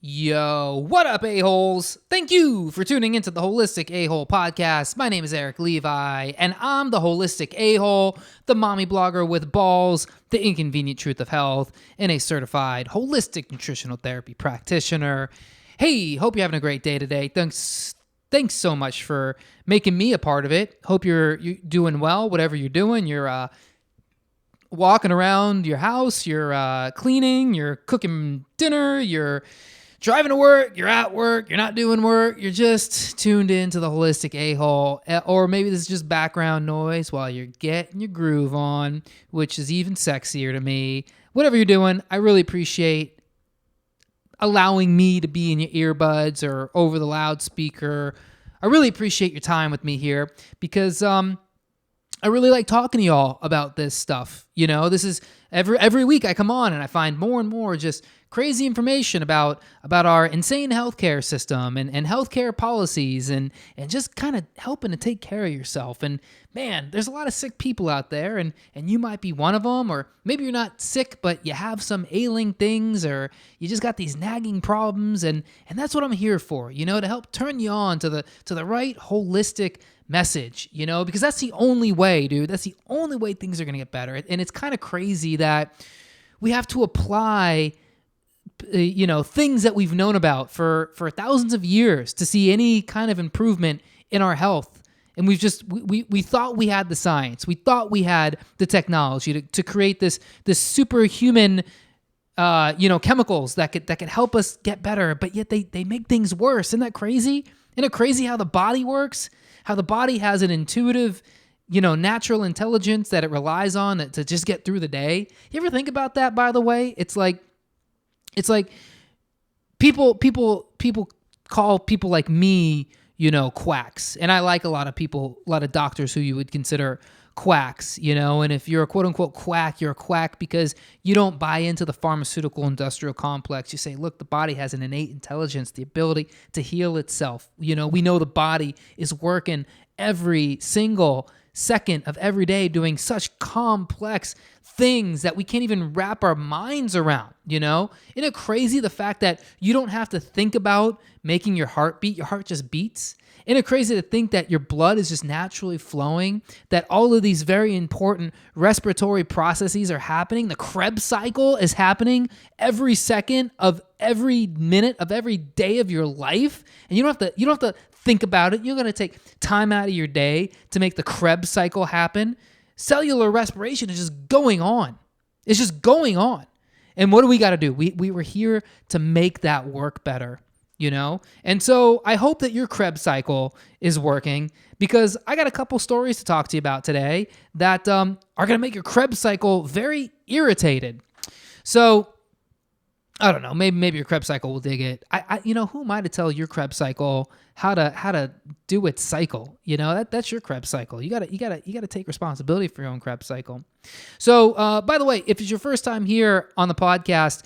Yo, what up, a-holes? Thank you for tuning into the Holistic A-Hole podcast. My name is Erik Levi, and I'm the Holistic A-Hole, the mommy blogger with balls, the inconvenient truth of health, and a certified holistic nutritional therapy practitioner. Hey, hope you're having a great day today. Thanks so much for making me a part of it. Hope you're doing well, whatever you're doing. You're walking around your house, you're cleaning, you're cooking dinner, you're driving to work, you're at work, you're not doing work, you're just tuned into the Holistic A-Hole, or maybe this is just background noise while you're getting your groove on, which is even sexier to me. Whatever you're doing, I really appreciate allowing me to be in your earbuds or over the loudspeaker. I really appreciate your time with me here because I really like talking to y'all about this stuff. You know, this is every week I come on and I find more and more just crazy information about our insane healthcare system and healthcare policies and just kind of helping to take care of yourself. And man, there's a lot of sick people out there and you might be one of them, or maybe you're not sick, but you have some ailing things, or you just got these nagging problems. And that's what I'm here for, you know, to help turn you on to the right holistic message, you know, because that's the only way, dude. That's the only way things are going to get better. And it's kind of crazy that we have to apply things that we've known about for thousands of years to see any kind of improvement in our health. And we thought we had the science. We thought we had the technology to create this superhuman, chemicals that could help us get better. But yet they make things worse. Isn't that crazy? Isn't it crazy how the body works? How the body has an intuitive, natural intelligence that it relies on to just get through the day. You ever think about that, by the way? It's like people call people like me, quacks. And I like a lot of doctors who you would consider quacks, and if you're a quote unquote quack, you're a quack because you don't buy into the pharmaceutical industrial complex. You say, look, the body has an innate intelligence, the ability to heal itself. We know the body is working every single second of every day doing such complex things that we can't even wrap our minds around, Isn't it crazy the fact that you don't have to think about making your heart beat, your heart just beats? Isn't it crazy to think that your blood is just naturally flowing, that all of these very important respiratory processes are happening? The Krebs cycle is happening every second of every minute of every day of your life, and you don't have to think about it. You're going to take time out of your day to make the Krebs cycle happen. Cellular respiration is just going on. It's just going on. And what do we got to do? We were here to make that work better, And so I hope that your Krebs cycle is working, because I got a couple stories to talk to you about today that are going to make your Krebs cycle very irritated. So I don't know, maybe your Krebs cycle will dig it. Who am I to tell your Krebs cycle how to do its cycle? That's your Krebs cycle. You gotta take responsibility for your own Krebs cycle. So, by the way, if it's your first time here on the podcast,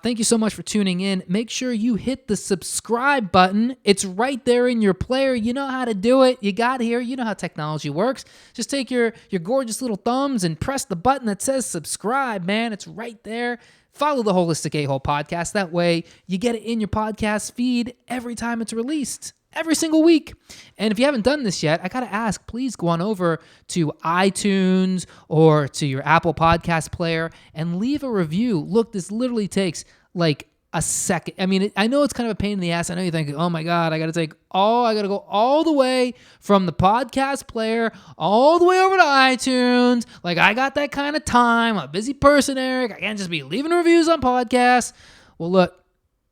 thank you so much for tuning in. Make sure you hit the subscribe button. It's right there in your player. You know how to do it. You got here. You know how technology works. Just take your gorgeous little thumbs and press the button that says subscribe, man. It's right there. Follow the Holistic A-Hole podcast. That way you get it in your podcast feed every time it's released, every single week. And if you haven't done this yet, I got to ask, please go on over to iTunes or to your Apple podcast player and leave a review. Look, this literally takes like a second. I mean, I know it's kind of a pain in the ass. I know you think, oh my God, I got to go all the way from the podcast player all the way over to iTunes. Like, I got that kind of time. I'm a busy person, Erik. I can't just be leaving reviews on podcasts. Well, look,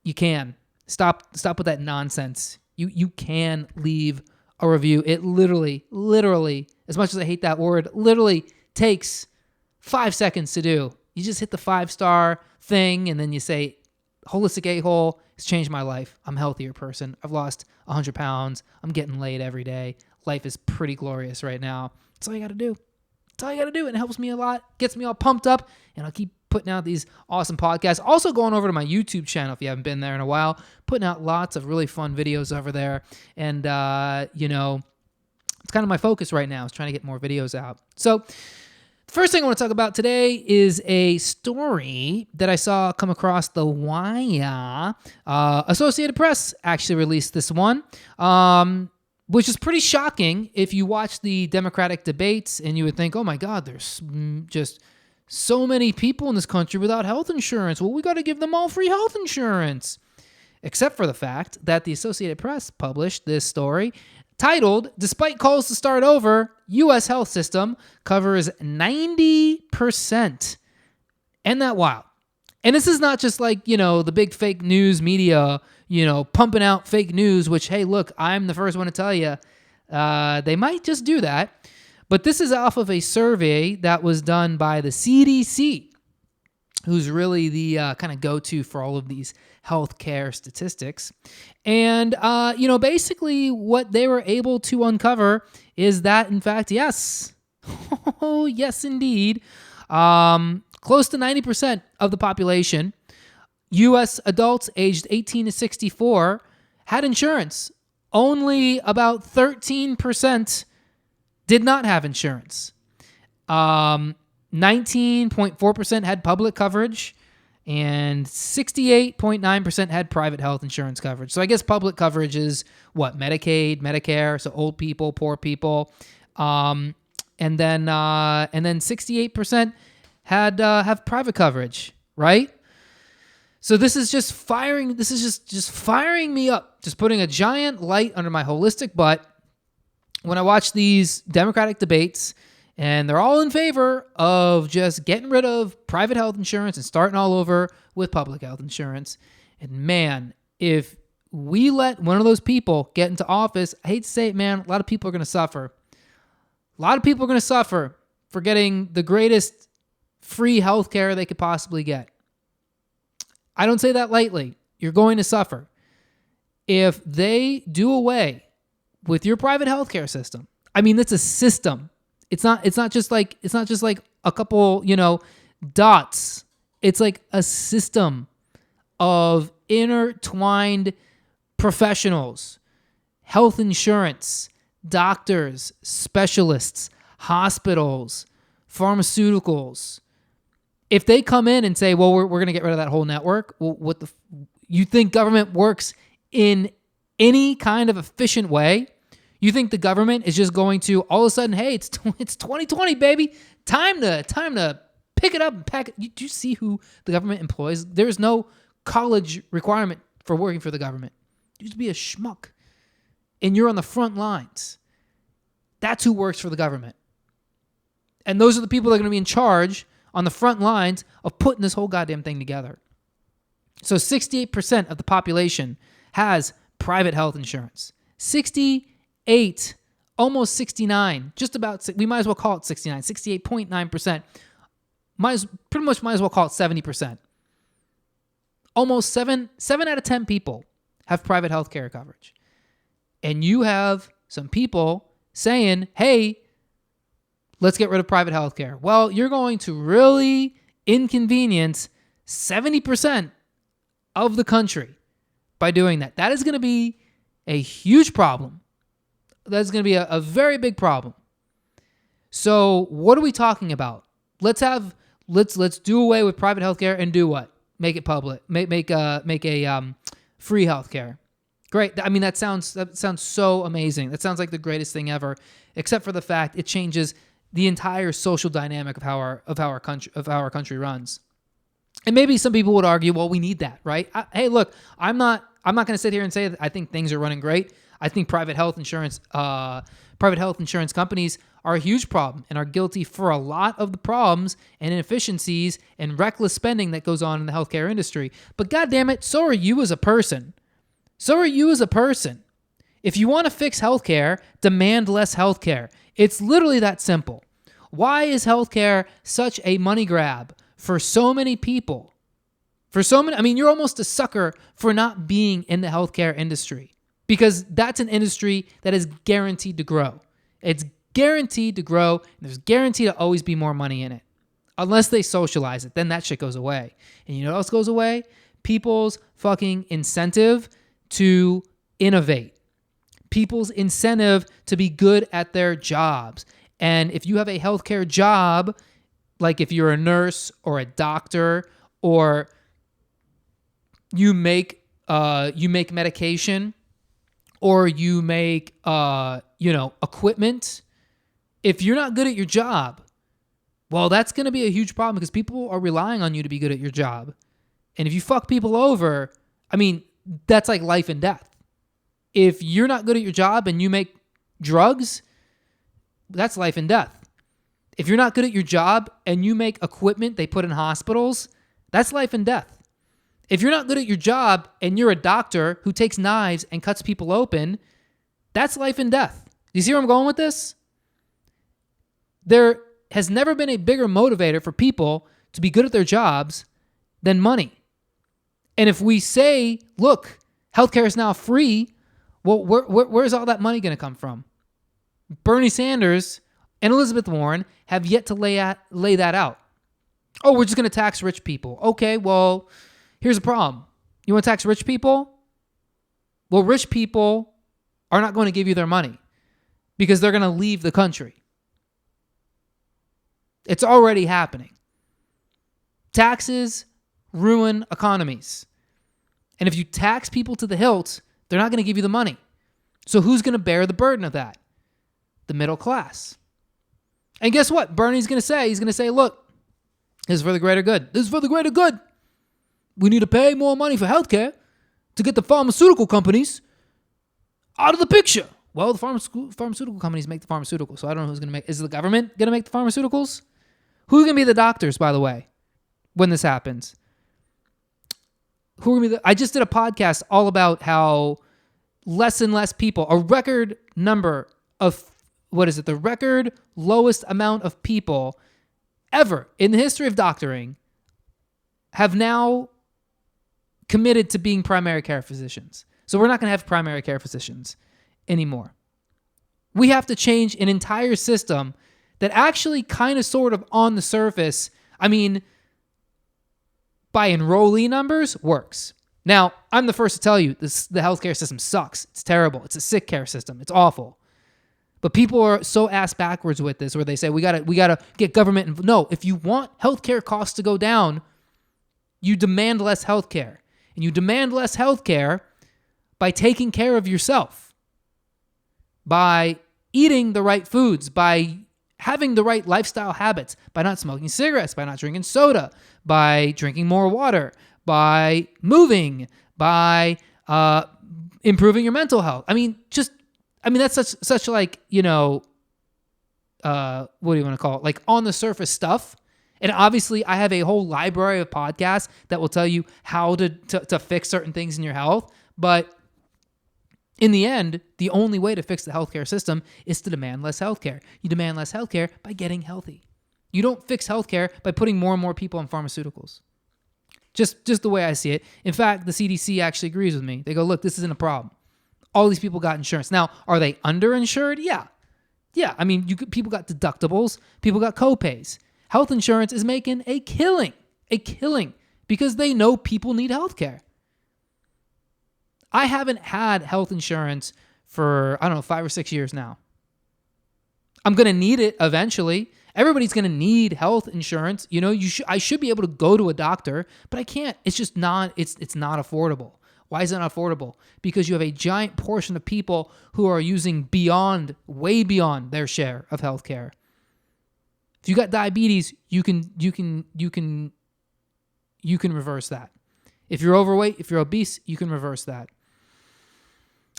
you can. Stop with that nonsense. You can leave a review. It literally, as much as I hate that word, literally takes 5 seconds to do. You just hit the 5-star thing and then you say, Holistic A-Hole has changed my life. I'm a healthier person. I've lost 100 pounds. I'm getting laid every day. Life is pretty glorious right now. That's all you got to do. That's all you got to do. And it helps me a lot. Gets me all pumped up. And I'll keep putting out these awesome podcasts. Also going over to my YouTube channel if you haven't been there in a while. Putting out lots of really fun videos over there. And, it's kind of my focus right now is trying to get more videos out. So First thing I want to talk about today is a story that I saw come across the wire. Associated Press actually released this one, which is pretty shocking if you watch the Democratic debates and you would think, oh my God, there's just so many people in this country without health insurance. Well, we got to give them all free health insurance. Except for the fact that the Associated Press published this story titled, "Despite Calls to Start Over, U.S. Health System Covers 90%. Isn't that wild? And this is not just like, the big fake news media, pumping out fake news, which, hey, look, I'm the first one to tell you, they might just do that. But this is off of a survey that was done by the CDC, who's really the kind of go-to for all of these healthcare statistics. And, basically what they were able to uncover is that, in fact, yes, oh, yes, indeed, close to 90% of the population, U.S. adults aged 18 to 64, had insurance. Only about 13% did not have insurance. 19.4% had public coverage, and 68.9% had private health insurance coverage. So I guess public coverage is what? Medicaid, Medicare, so old people, poor people. And then 68% have private coverage, right? So this is just firing me up, just putting a giant light under my holistic butt when I watch these Democratic debates. And they're all in favor of just getting rid of private health insurance and starting all over with public health insurance. And man, if we let one of those people get into office, I hate to say it, man, a lot of people are going to suffer. A lot of people are going to suffer for getting the greatest free health care they could possibly get. I don't say that lightly. You're going to suffer. If they do away with your private health care system, I mean, that's a system. It's not just like a couple, dots. It's like a system of intertwined professionals, health insurance, doctors, specialists, hospitals, pharmaceuticals. If they come in and say, well, we're going to get rid of that whole network, well, you think government works in any kind of efficient way? You think the government is just going to all of a sudden, hey, it's 2020, baby. Time to pick it up and pack it. Do you see who the government employs? There's no college requirement for working for the government. You used to be a schmuck, and you're on the front lines. That's who works for the government. And those are the people that are going to be in charge on the front lines of putting this whole goddamn thing together. So 68% of the population has private health insurance. 68, almost 69, just about, we might as well call it 69, 68.9%. Pretty much might as well call it 70%. Almost 7 out of 10 people have private health care coverage. And you have some people saying, hey, let's get rid of private health care. Well, you're going to really inconvenience 70% of the country by doing that. That is going to be a huge problem. That's going to be a very big problem. So what are we talking about? Let's do away with private healthcare and do what? Make it public. Make a free healthcare. Great. I mean, that sounds so amazing. That sounds like the greatest thing ever, except for the fact it changes the entire social dynamic of how our country runs. And maybe some people would argue, well, we need that, right? Hey, look, I'm not going to sit here and say that I think things are running great. I think private health insurance companies are a huge problem and are guilty for a lot of the problems and inefficiencies and reckless spending that goes on in the healthcare industry. But goddamn it, so are you as a person. If you want to fix healthcare, demand less healthcare. It's literally that simple. Why is healthcare such a money grab for so many people? I mean, you're almost a sucker for not being in the healthcare industry, because that's an industry that is guaranteed to grow. It's guaranteed to grow, and there's guaranteed to always be more money in it. Unless they socialize it, then that shit goes away. And you know what else goes away? People's fucking incentive to innovate. People's incentive to be good at their jobs. And if you have a healthcare job, like if you're a nurse or a doctor, or you make medication, or you make equipment. If you're not good at your job, well, that's going to be a huge problem because people are relying on you to be good at your job. And if you fuck people over, I mean, that's like life and death. If you're not good at your job and you make drugs, that's life and death. If you're not good at your job and you make equipment they put in hospitals, that's life and death. If you're not good at your job and you're a doctor who takes knives and cuts people open, that's life and death. You see where I'm going with this? There has never been a bigger motivator for people to be good at their jobs than money. And if we say, look, healthcare is now free, well, where's all that money going to come from? Bernie Sanders and Elizabeth Warren have yet to lay that out. Oh, we're just going to tax rich people. Okay, well, here's the problem. You want to tax rich people? Well, rich people are not going to give you their money because they're going to leave the country. It's already happening. Taxes ruin economies. And if you tax people to the hilt, they're not going to give you the money. So who's going to bear the burden of that? The middle class. And guess what? Bernie's going to say, he's going to say, look, this is for the greater good. This is for the greater good. We need to pay more money for healthcare to get the pharmaceutical companies out of the picture. Well, the pharmaceutical companies make the pharmaceuticals, so I don't know who's going to make. Is the government going to make the pharmaceuticals? Who's going to be the doctors, by the way, when this happens? Who are going to be I just did a podcast all about how less and less people, a record number of, the record lowest amount of people ever in the history of doctoring have now committed to being primary care physicians. So we're not going to have primary care physicians anymore. We have to change an entire system that actually kind of sort of on the surface, I mean, by enrollee numbers, works. Now, I'm the first to tell you the healthcare system sucks. It's terrible. It's a sick care system. It's awful. But people are so ass backwards with this where they say, we gotta get government. No, if you want healthcare costs to go down, you demand less healthcare. And you demand less healthcare by taking care of yourself, by eating the right foods, by having the right lifestyle habits, by not smoking cigarettes, by not drinking soda, by drinking more water, by moving, by improving your mental health. That's such like, what do you want to call it? Like on the surface stuff. And obviously I have a whole library of podcasts that will tell you how to fix certain things in your health. But in the end, the only way to fix the healthcare system is to demand less healthcare. You demand less healthcare by getting healthy. You don't fix healthcare by putting more and more people on pharmaceuticals. Just the way I see it. In fact, the CDC actually agrees with me. They go, look, this isn't a problem. All these people got insurance. Now, are they underinsured? Yeah. I mean, people got deductibles. People got copays. Health insurance is making a killing, because they know people need healthcare. I haven't had health insurance for, 5 or 6 years now. I'm going to need it eventually. Everybody's going to need health insurance. I should be able to go to a doctor, but I can't. It's just not, it's not affordable. Why is it not affordable? Because you have a giant portion of people who are using way beyond their share of healthcare. If you got diabetes, you can reverse that. If you're overweight, if you're obese, you can reverse that.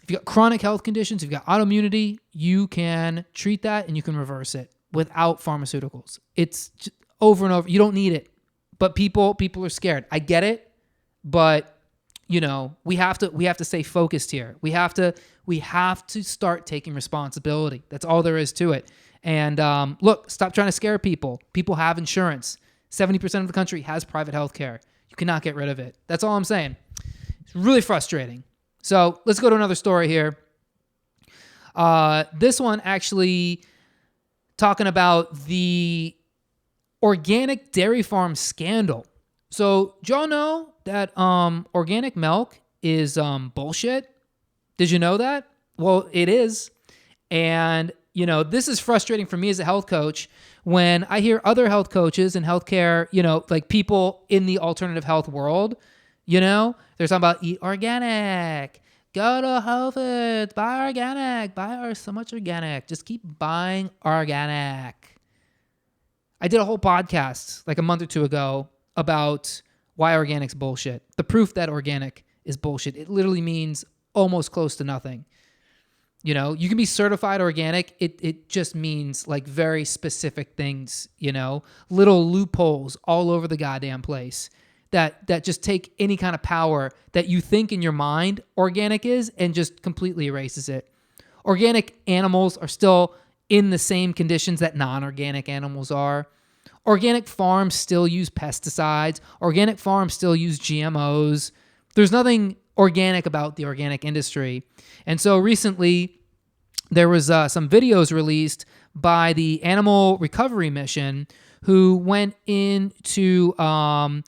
If you got chronic health conditions, if you got autoimmunity, you can treat that and you can reverse it without pharmaceuticals. It's just over and over. You don't need it, but people are scared. I get it, but we have to stay focused here. We have to start taking responsibility. That's all there is to it. And look, stop trying to scare people. People have insurance. 70% of the country has private health care. You cannot get rid of it. That's all I'm saying. It's really frustrating. So let's go to another story here. This one actually talking about the organic dairy farm scandal. So do y'all know that organic milk is bullshit? Did you know that? Well, it is. And, this is frustrating for me as a health coach when I hear other health coaches and healthcare, like people in the alternative health world, they're talking about eat organic, go to Whole Foods, buy organic, so much organic. Just keep buying organic. I did a whole podcast like a month or two ago about why organic's bullshit. The proof that organic is bullshit. It literally means almost close to nothing. You can be certified organic. It just means like very specific things, little loopholes all over the goddamn place that just take any kind of power that you think in your mind organic is and just completely erases it. Organic animals are still in the same conditions that non-organic animals are. Organic farms still use pesticides. Organic farms still use GMOs. There's nothing organic about the organic industry. And so recently, there was some videos released by the Animal Recovery Mission who went into, I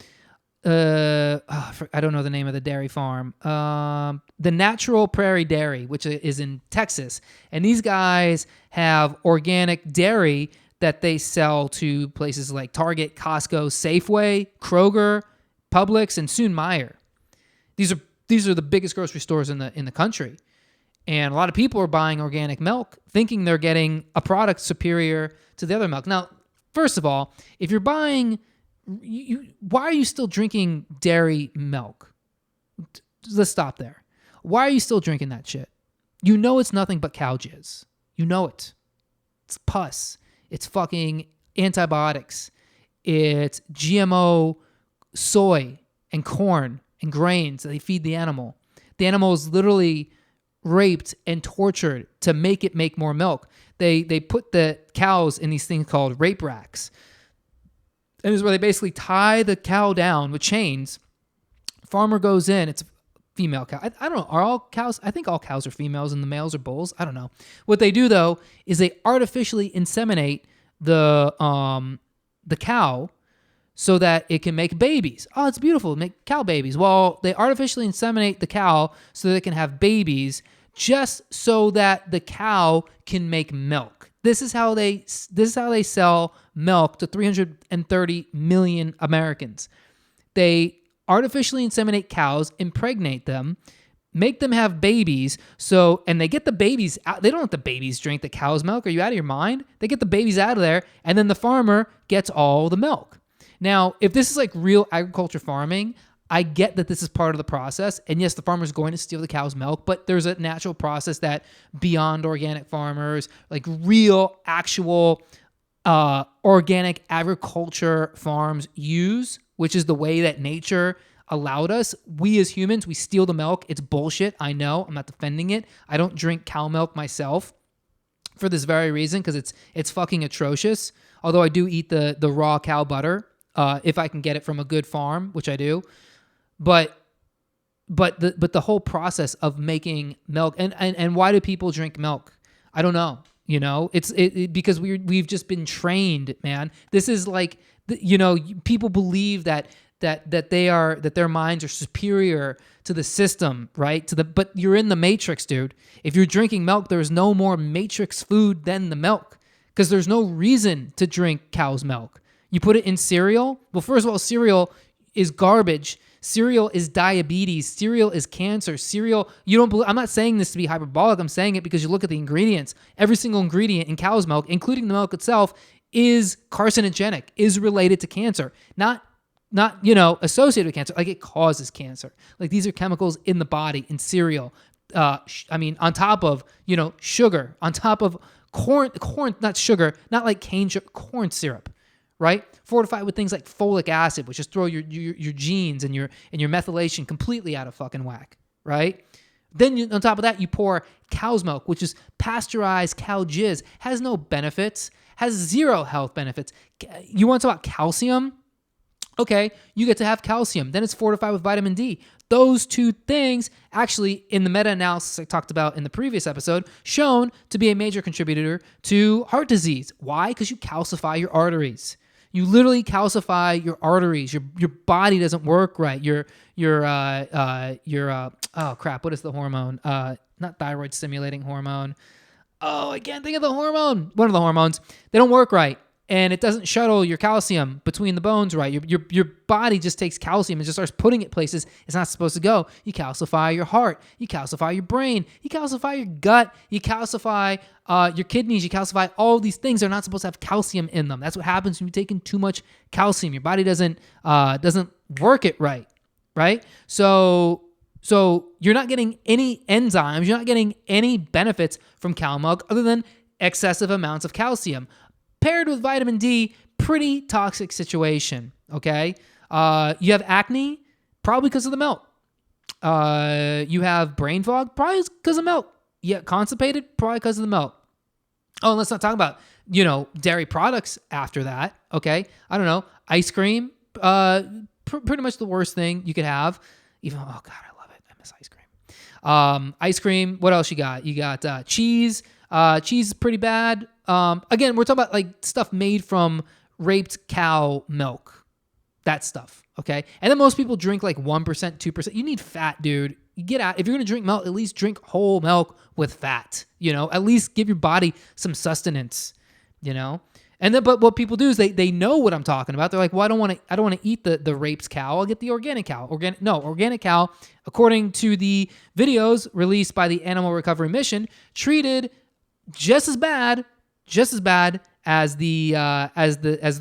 don't know the name of the dairy farm, the Natural Prairie Dairy, which is in Texas. And these guys have organic dairy that they sell to places like Target, Costco, Safeway, Kroger, Publix, and soon Meijer. These are the biggest grocery stores in the country. And a lot of people are buying organic milk thinking they're getting a product superior to the other milk. Now, first of all, if you're buying, why are you still drinking dairy milk? Let's stop there. Why are you still drinking that shit? It's nothing but cow jizz. You know it. It's pus. It's fucking antibiotics. It's GMO soy and corn and grains that they feed the animal. The animal is literally raped and tortured to make it make more milk. They put the cows in these things called rape racks. And this is where they basically tie the cow down with chains. Farmer goes in. It's a female cow. I don't know. Are all cows? I think all cows are females and the males are bulls. I don't know. What they do though is they artificially inseminate the cow so that it can make babies. Oh, it's beautiful. Make cow babies. Well, they artificially inseminate the cow so that it can have babies just so that the cow can make milk. This is how they sell milk to 330 million Americans. They artificially inseminate cows, impregnate them, make them have babies, and they get the babies out. They don't let the babies drink the cow's milk. Are you out of your mind? They get the babies out of there, and then the farmer gets all the milk. Now, if this is like real agriculture farming, I get that this is part of the process. And yes, the farmer's going to steal the cow's milk, but there's a natural process that beyond organic farmers, like real, actual organic agriculture farms use, which is the way that nature allowed us. We as humans, we steal the milk. It's bullshit. I know. I'm not defending it. I don't drink cow milk myself for this very reason, because it's fucking atrocious. Although I do eat the raw cow butter. If I can get it from a good farm, which I do, but the whole process of making milk and why do people drink milk? I don't know. It's because we've just been trained, man. This is like, people believe that their minds are superior to the system, right? But you're in the matrix, dude. If you're drinking milk, there's no more matrix food than the milk, because there's no reason to drink cow's milk. You put it in cereal. Well, first of all, cereal is garbage. Cereal is diabetes. Cereal is cancer. Cereal, I'm not saying this to be hyperbolic. I'm saying it because you look at the ingredients. Every single ingredient in cow's milk, including the milk itself, is carcinogenic, is related to cancer. Not associated with cancer. Like, it causes cancer. Like, these are chemicals in the body, in cereal. On top of, sugar, on top of corn, not sugar, not like cane sugar, corn syrup. Right? Fortified with things like folic acid, which just throw your genes and your methylation completely out of fucking whack. Right? Then on top of that, you pour cow's milk, which is pasteurized cow jizz, has no benefits, has zero health benefits. You want to talk about calcium? Okay, you get to have calcium. Then it's fortified with vitamin D. Those two things actually, in the meta-analysis I talked about in the previous episode, shown to be a major contributor to heart disease. Why? Because you calcify your arteries. You literally calcify your arteries. Your body doesn't work right. What is the hormone? Not thyroid stimulating hormone. Oh, I can't think of the hormone. One of the hormones. They don't work right. and it doesn't shuttle your calcium between the bones right. Your body just takes calcium and just starts putting it places it's not supposed to go. You calcify your heart, you calcify your brain, you calcify your gut, you calcify your kidneys, you calcify all these things. They're not supposed to have calcium in them. That's what happens when you're taking too much calcium. Your body doesn't work it right? So you're not getting any enzymes, you're not getting any benefits from cow milk other than excessive amounts of calcium. Paired with vitamin D, pretty toxic situation, okay? You have acne, probably because of the milk. You have brain fog, probably because of milk. Yeah, constipated, probably because of the milk. Oh, and let's not talk about, dairy products after that, okay? I don't know, ice cream, pretty much the worst thing you could have. Even, oh God, I love it. I miss ice cream. Ice cream, what else you got? You got cheese. Cheese is pretty bad. Again, we're talking about like stuff made from raped cow milk, that stuff. Okay. And then most people drink like 1%, 2%. You need fat, dude. You get out. If you're going to drink milk, at least drink whole milk with fat, at least give your body some sustenance, And then, but what people do is they know what I'm talking about. They're like, well, I don't want to eat the raped cow. I'll get the organic cow. Organic cow, according to the videos released by the Animal Recovery Mission, treated just as bad as the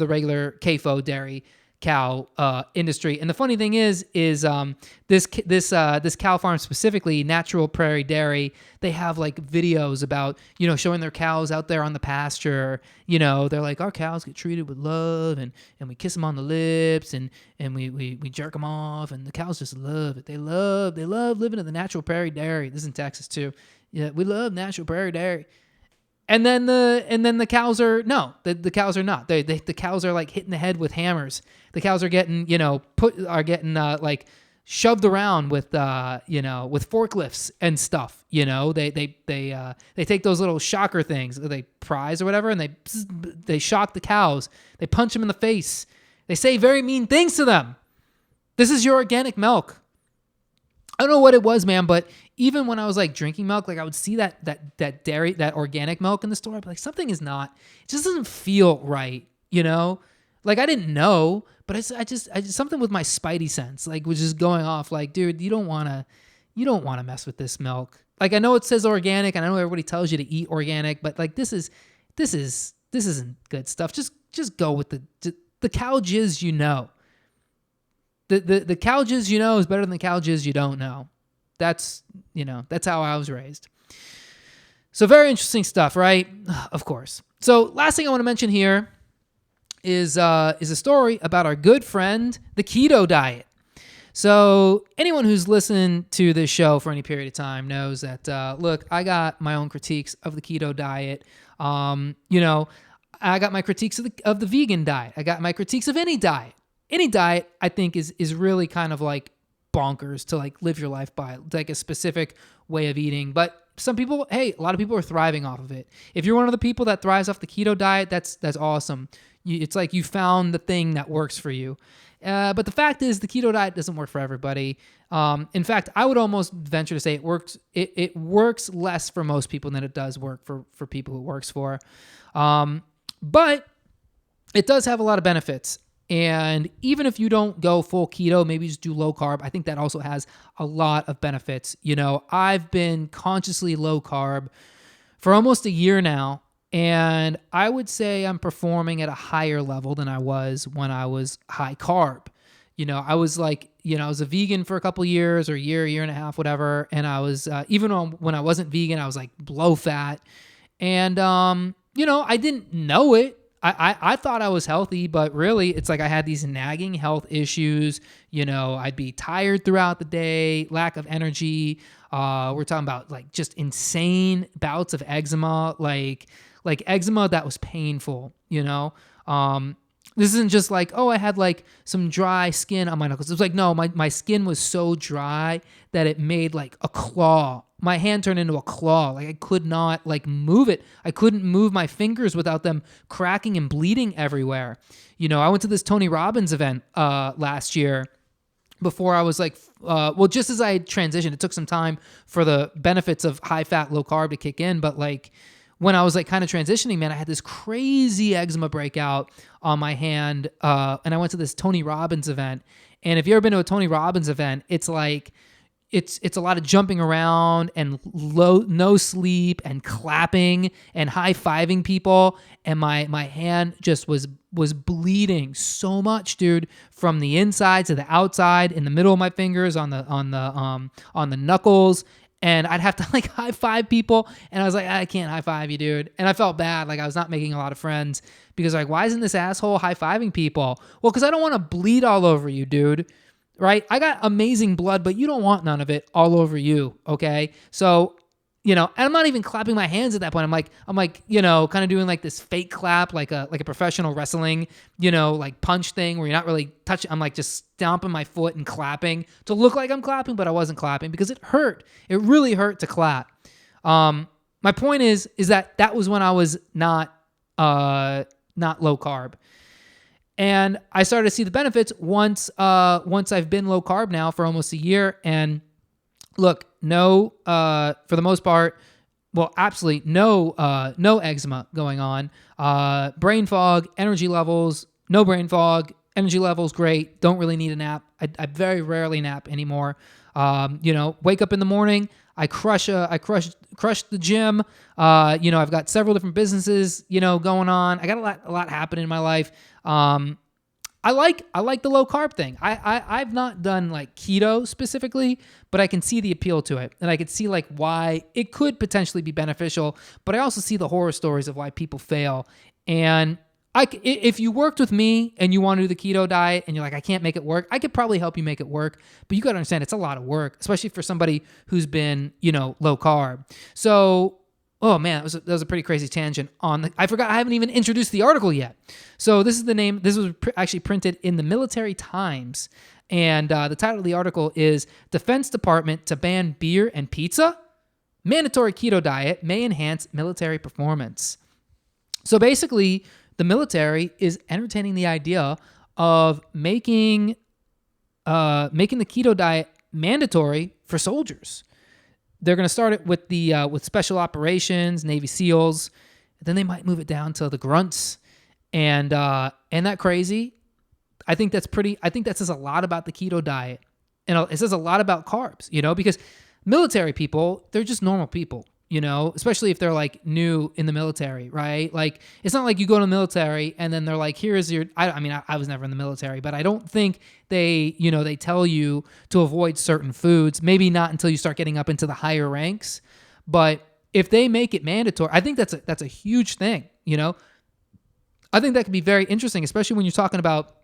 regular CAFO dairy cow industry. And the funny thing is this cow farm specifically, Natural Prairie Dairy, they have like videos about showing their cows out there on the pasture. They're like, our cows get treated with love, and we kiss them on the lips, and we jerk them off, and the cows just love it. They love living in the Natural Prairie Dairy. This is in Texas too. Yeah, we love Natural Prairie Dairy. And then the cows are the cows are not. The cows are like hitting the head with hammers. The cows are getting like shoved around with forklifts and stuff. They take those little shocker things, they prize or whatever, and they shock the cows. They punch them in the face. They say very mean things to them. This is your organic milk. I don't know what it was, man, but even when I was like drinking milk, like I would see that dairy, that organic milk in the store, I'd be like, something is not, it just doesn't feel right, Like I didn't know, but I just something with my spidey sense, like was just going off. Like, dude, you don't want to mess with this milk. Like I know it says organic, and I know everybody tells you to eat organic, but like this isn't good stuff. Just go with the cow jizz, The cow jizz is better than the cow jizz you don't know. That's how I was raised. So very interesting stuff, right? Of course. So last thing I want to mention here is a story about our good friend, the Keto Diet. So anyone who's listened to this show for any period of time knows that, look, I got my own critiques of the Keto Diet. I got my critiques of the vegan diet. I got my critiques of any diet. Any diet, I think, is really kind of like bonkers to like live your life by, like a specific way of eating. But some people, a lot of people are thriving off of it. If you're one of the people that thrives off the keto diet, that's awesome. It's like you found the thing that works for you. But the fact is, the keto diet doesn't work for everybody. In fact, I would almost venture to say it works less for most people than it does work for people who it works for. But it does have a lot of benefits. And even if you don't go full keto, maybe just do low carb, I think that also has a lot of benefits. I've been consciously low carb for almost a year now, and I would say I'm performing at a higher level than I was when I was high carb. I was like, I was a vegan for a couple years, or a year and a half, whatever. And I was, even when I wasn't vegan, I was like low fat. And, I didn't know it. I thought I was healthy, but really it's like I had these nagging health issues. I'd be tired throughout the day, lack of energy. We're talking about like just insane bouts of eczema, like eczema that was painful, This isn't just like, I had like some dry skin on my knuckles. It was like, no, my skin was so dry that it made like a claw. My hand turned into a claw. Like I could not like move it. I couldn't move my fingers without them cracking and bleeding everywhere. I went to this Tony Robbins event last year before I was like, just as I had transitioned. It took some time for the benefits of high fat, low carb to kick in. But like when I was like kind of transitioning, man, I had this crazy eczema breakout on my hand. And I went to this Tony Robbins event. And if you've ever been to a Tony Robbins event, it's like, it's a lot of jumping around and no sleep and clapping and high-fiving people. And my hand just was bleeding so much, dude, from the inside to the outside, in the middle of my fingers, on the knuckles. And I'd have to like high five people. And I was like, I can't high five you, dude. And I felt bad. Like I was not making a lot of friends because like, why isn't this asshole high fiving people? Well, because I don't want to bleed all over you, dude. Right? I got amazing blood, but you don't want none of it all over you. Okay. So, and I'm not even clapping my hands at that point. I'm like, kind of doing like this fake clap, like a professional wrestling, like punch thing where you're not really touching. I'm like just stomping my foot and clapping to look like I'm clapping, but I wasn't clapping because it hurt. It really hurt to clap. My point is that was when I was not low carb. And I started to see the benefits once I've been low carb now for almost a year. And look, for the most part, well, absolutely no eczema going on. Brain fog, energy levels, no brain fog, energy levels great. Don't really need a nap. I very rarely nap anymore. Wake up in the morning. I crush the gym. I've got several different businesses, going on. I got a lot happening in my life. I like the low carb thing. I've not done like keto specifically, but I can see the appeal to it, and I can see like why it could potentially be beneficial. But I also see the horror stories of why people fail. And if you worked with me and you want to do the keto diet and you're like, I can't make it work, I could probably help you make it work. But you got to understand, it's a lot of work, especially for somebody who's been, low carb. So, oh man, that was a pretty crazy tangent I forgot, I haven't even introduced the article yet. So this is the name, this was actually printed in the Military Times. And the title of the article is Defense Department to Ban Beer and Pizza? Mandatory Keto Diet May Enhance Military Performance. So basically, the military is entertaining the idea of making the keto diet mandatory for soldiers. They're going to start it with special operations, Navy SEALs, and then they might move it down to the grunts. And that crazy? I think that says a lot about the keto diet, and it says a lot about carbs. Because military people, they're just normal people. Especially if they're like new in the military, right? Like, it's not like you go to the military and then they're like, here's your, I was never in the military, but I don't think they tell you to avoid certain foods, maybe not until you start getting up into the higher ranks. But if they make it mandatory, I think that's a huge thing, I think that could be very interesting, especially when you're talking about,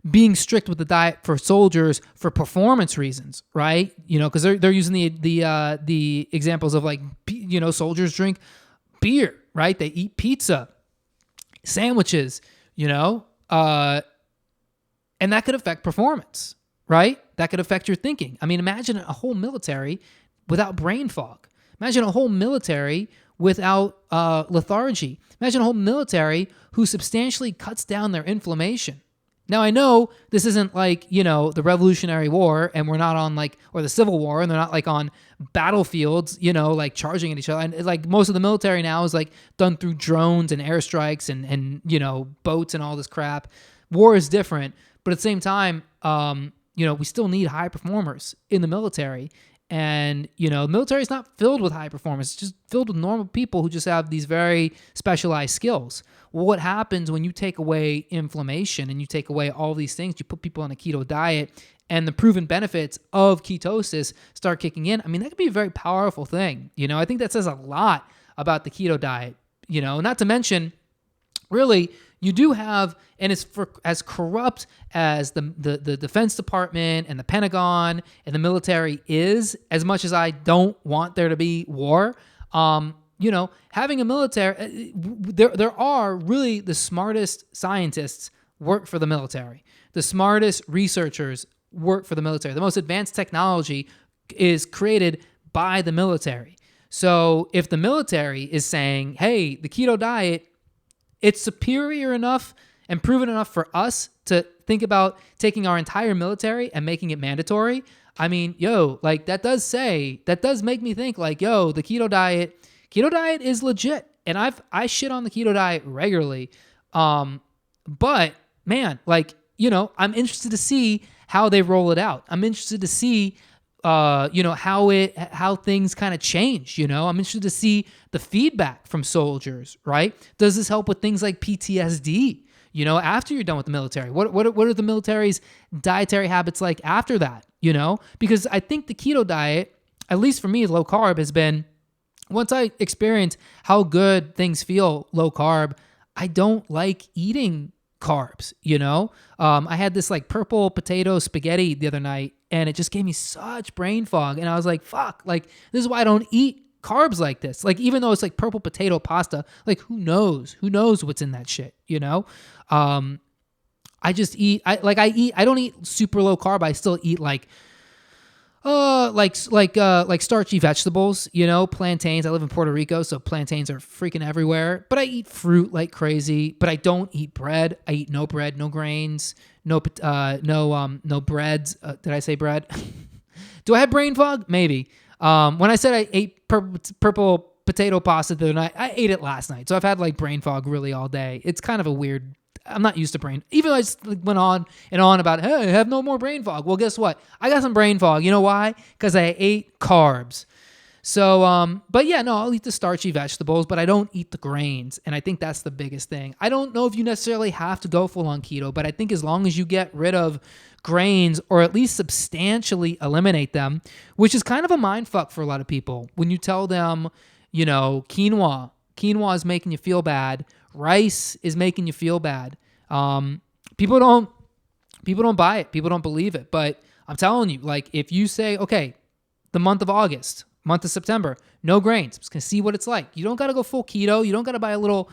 being strict with the diet for soldiers for performance reasons, right? Because they're using the examples of like, soldiers drink beer, right? They eat pizza, sandwiches, and that could affect performance, right? That could affect your thinking. I mean, imagine a whole military without brain fog. Imagine a whole military without lethargy. Imagine a whole military who substantially cuts down their inflammation. Now, I know this isn't like, the Revolutionary War, and we're not on or the Civil War, and they're not like on battlefields, like charging at each other. And like most of the military now is like done through drones and airstrikes and boats and all this crap. War is different, but at the same time, we still need high performers in the military. And, the military is not filled with high performers. It's just filled with normal people who just have these very specialized skills. Well, what happens when you take away inflammation and you take away all these things, you put people on a keto diet, and the proven benefits of ketosis start kicking in? I mean, that could be a very powerful thing. I think that says a lot about the keto diet, not to mention, really, you do have, and it's as corrupt as the Defense Department and the Pentagon and the military is, as much as I don't want there to be war, having a military, there are really the smartest scientists work for the military. The smartest researchers work for the military. The most advanced technology is created by the military. So if the military is saying, hey, the keto diet, it's superior enough and proven enough for us to think about taking our entire military and making it mandatory, I mean, that does make me think like, the keto diet Keto diet is legit. And I shit on the keto diet regularly. But man, like, I'm interested to see how they roll it out. I'm interested to see, how things kind of change. I'm interested to see the feedback from soldiers, right? Does this help with things like PTSD? After you're done with the military, what are the military's dietary habits like after that? Because I think the keto diet, at least for me, low carb has been, once I experience how good things feel low carb, I don't like eating carbs. I had this like purple potato spaghetti the other night, and it just gave me such brain fog. And I was like, fuck, like this is why I don't eat carbs like this. Like, even though it's like purple potato pasta, like who knows what's in that shit, I just eat, I don't eat super low carb. I still eat like starchy vegetables, plantains. I live in Puerto Rico, so plantains are freaking everywhere. But I eat fruit like crazy. But I don't eat bread. I eat no bread, no grains, no breads. Did I say bread? Do I have brain fog? Maybe. When I said I ate purple potato pasta the other night, I ate it last night. So I've had like brain fog really all day. It's kind of a weird. I'm not used to brain. Even though I just went on and on about, hey, I have no more brain fog. Well, guess what? I got some brain fog. You know why? Because I ate carbs. So, but yeah, no, I'll eat the starchy vegetables, but I don't eat the grains. And I think that's the biggest thing. I don't know if you necessarily have to go full on keto, but I think as long as you get rid of grains or at least substantially eliminate them, which is kind of a mind fuck for a lot of people. When you tell them, quinoa is making you feel bad. Rice is making you feel bad. People don't buy it. People don't believe it. But I'm telling you, like, if you say, okay, the month of August, month of September, no grains, I'm just gonna see what it's like. You don't gotta go full keto. You don't gotta buy a little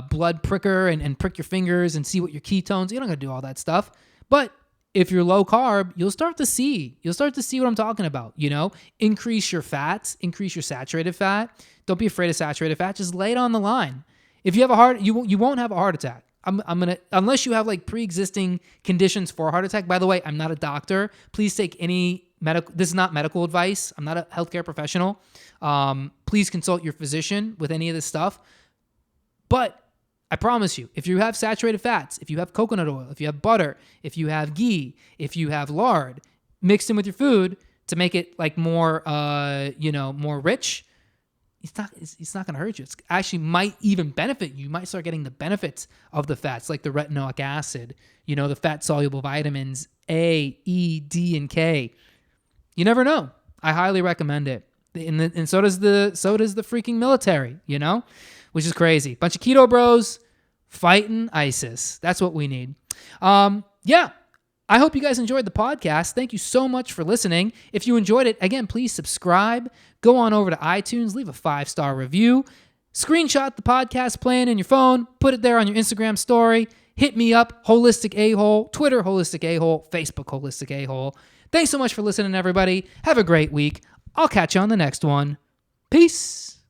blood pricker and prick your fingers and see what your ketones. You're not gonna do all that stuff. But if you're low carb, you'll start to see what I'm talking about. Increase your fats, increase your saturated fat. Don't be afraid of saturated fat. Just lay it on the line. If you have a heart, you won't have a heart attack. Unless you have like pre-existing conditions for a heart attack. By the way, I'm not a doctor. Please take any medical. This is not medical advice. I'm not a healthcare professional. Please consult your physician with any of this stuff. But I promise you, if you have saturated fats, if you have coconut oil, if you have butter, if you have ghee, if you have lard mixed in with your food to make it like more, more rich, it's not going to hurt you. It's actually might even benefit you. You might start getting the benefits of the fats, like the retinoic acid, the fat soluble vitamins A, E, D, and K. You never know. I highly recommend it. And so does the freaking military, which is crazy. Bunch of keto bros fighting ISIS. That's what we need. Yeah. I hope you guys enjoyed the podcast. Thank you so much for listening. If you enjoyed it, again, please subscribe. Go on over to iTunes, leave a 5-star review. Screenshot the podcast playing in your phone. Put it there on your Instagram story. Hit me up, Holistic A-Hole, Twitter, Holistic A-Hole, Facebook, Holistic A-Hole. Thanks so much for listening, everybody. Have a great week. I'll catch you on the next one. Peace.